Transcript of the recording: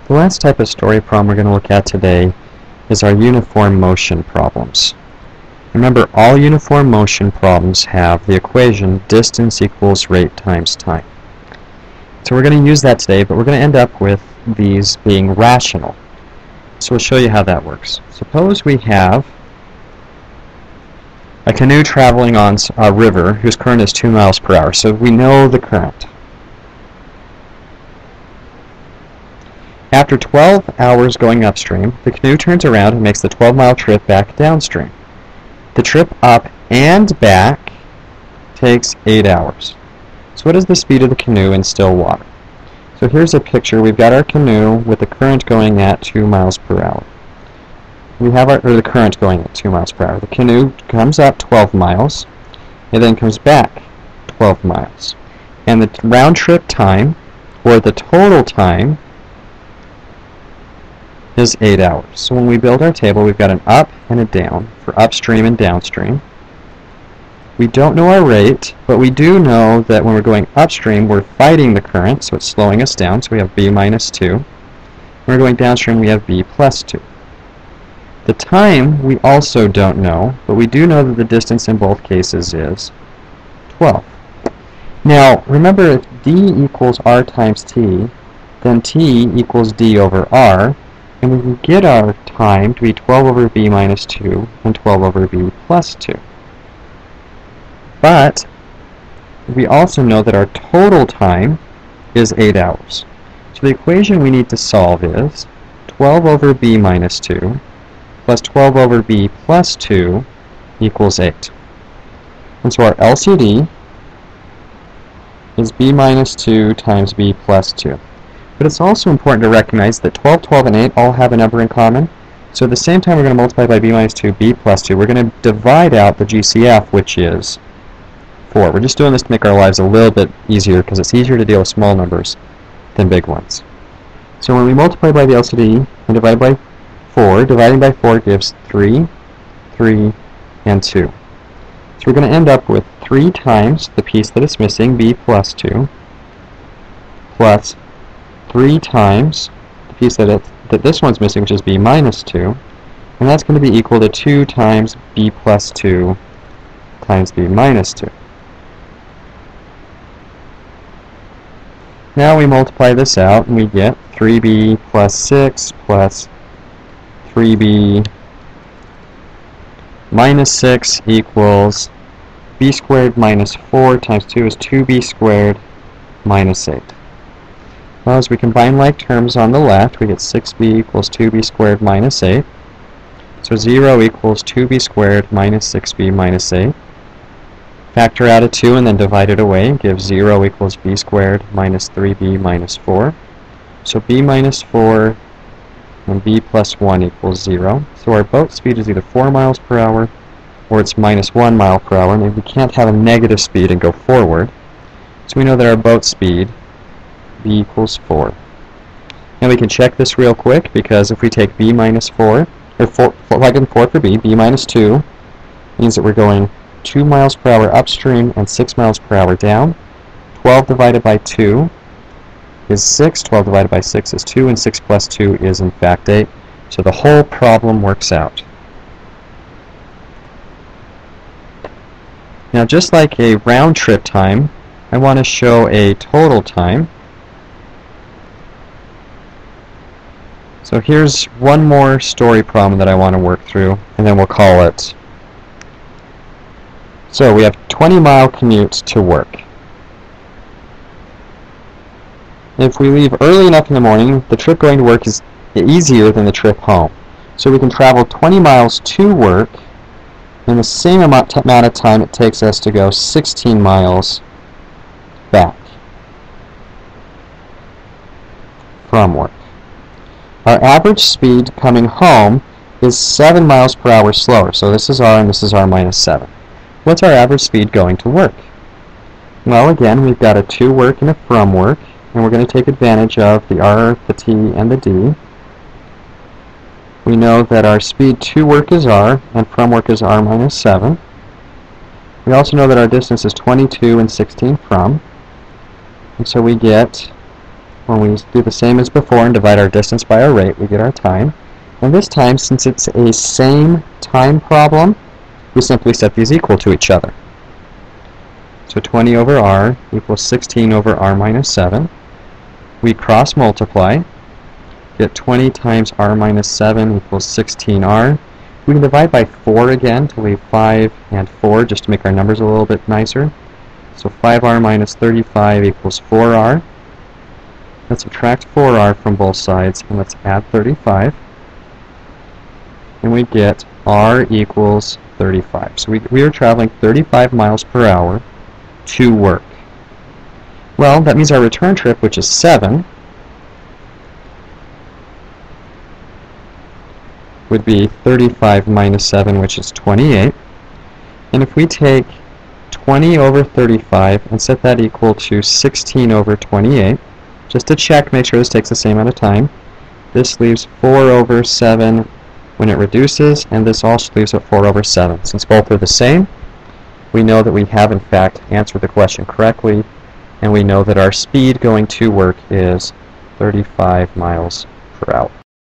The last type of story problem we're going to look at today is our uniform motion problems. Remember, all uniform motion problems have the equation distance equals rate times time. So we're going to use that today, but we're going to end up with these being rational. So we'll show you how that works. Suppose we have a canoe traveling on a river whose current is 2 miles per hour. So we know the current. After 12 hours going upstream, the canoe turns around and makes the 12-mile trip back downstream. The trip up and back takes 8 hours. So what is the speed of the canoe in still water? So here's a picture. We've got our canoe with the current going at 2 miles per hour. We have the current going at 2 miles per hour. The canoe comes up 12 miles. It then comes back 12 miles. And the round trip time, or the total time, is 8 hours. So when we build our table, we've got an up and a down for upstream and downstream. We don't know our rate, but we do know that when we're going upstream, we're fighting the current, so it's slowing us down, so we have b minus 2. When we're going downstream, we have b plus 2. The time we also don't know, but we do know that the distance in both cases is 12. Now, remember, if d equals r times t, then t equals d over r, and we can get our time to be 12 over b minus 2 and 12 over b plus 2. But we also know that our total time is 8 hours. So the equation we need to solve is 12 over b minus 2 plus 12 over b plus 2 equals 8. And so our LCD is b minus 2 times b plus 2. But it's also important to recognize that 12, 12, and 8 all have a number in common. So at the same time we're going to multiply by b minus 2, b plus 2. We're going to divide out the GCF, which is 4. We're just doing this to make our lives a little bit easier because it's easier to deal with small numbers than big ones. So when we multiply by the LCD and divide by 4, dividing by 4 gives 3, 3, and 2. So we're going to end up with 3 times the piece that is missing, b plus 2, plus 3 times the piece that this one's missing, which is b minus 2, and that's going to be equal to 2 times b plus 2 times b minus 2. Now we multiply this out, and we get 3b plus 6 plus 3b minus 6 equals b squared minus 4 times 2 is 2b squared minus 8. Well, as we combine like terms on the left, we get 6b equals 2b squared minus 8. So 0 equals 2b squared minus 6b minus 8. Factor out a 2 and then divide it away, gives 0 equals b squared minus 3b minus 4. So b minus 4 and b plus 1 equals 0. So our boat speed is either 4 miles per hour or it's minus 1 mile per hour. And we can't have a negative speed and go forward. So we know that our boat speed, b equals 4. And we can check this real quick, because if we take b minus 4, or plug in 4 for b minus 2 means that we're going 2 miles per hour upstream and 6 miles per hour down. 12 divided by 2 is 6, 12 divided by 6 is 2, and 6 plus 2 is in fact 8. So the whole problem works out. Now, just like a round trip time, I want to show a total time. So here's one more story problem that I want to work through, and then we'll call it. So we have 20-mile commute to work. If we leave early enough in the morning, the trip going to work is easier than the trip home. So we can travel 20 miles to work in the same amount of time it takes us to go 16 miles back from work. Our average speed coming home is 7 miles per hour slower. So this is r and this is r minus 7. What's our average speed going to work? Well, again, we've got a to work and a from work, and we're going to take advantage of the r, the t, and the d. We know that our speed to work is r, and from work is r minus 7. We also know that our distance is 22 and 16 from. And so we get when we do the same as before and divide our distance by our rate, we get our time. And this time, since it's a same time problem, we simply set these equal to each other. So 20 over r equals 16 over r minus 7. We cross multiply, get 20 times r minus 7 equals 16r. We can divide by 4 again to leave 5 and 4 just to make our numbers a little bit nicer. So 5r minus 35 equals 4r. Let's subtract 4r from both sides and let's add 35. And we get r equals 35. So we are traveling 35 miles per hour to work. Well, that means our return trip, which is 7, would be 35 minus 7, which is 28. And if we take 20 over 35 and set that equal to 16 over 28, just to check, make sure this takes the same amount of time, this leaves 4 over 7 when it reduces, and this also leaves at 4 over 7. Since both are the same, we know that we have in fact answered the question correctly, and we know that our speed going to work is 35 miles per hour.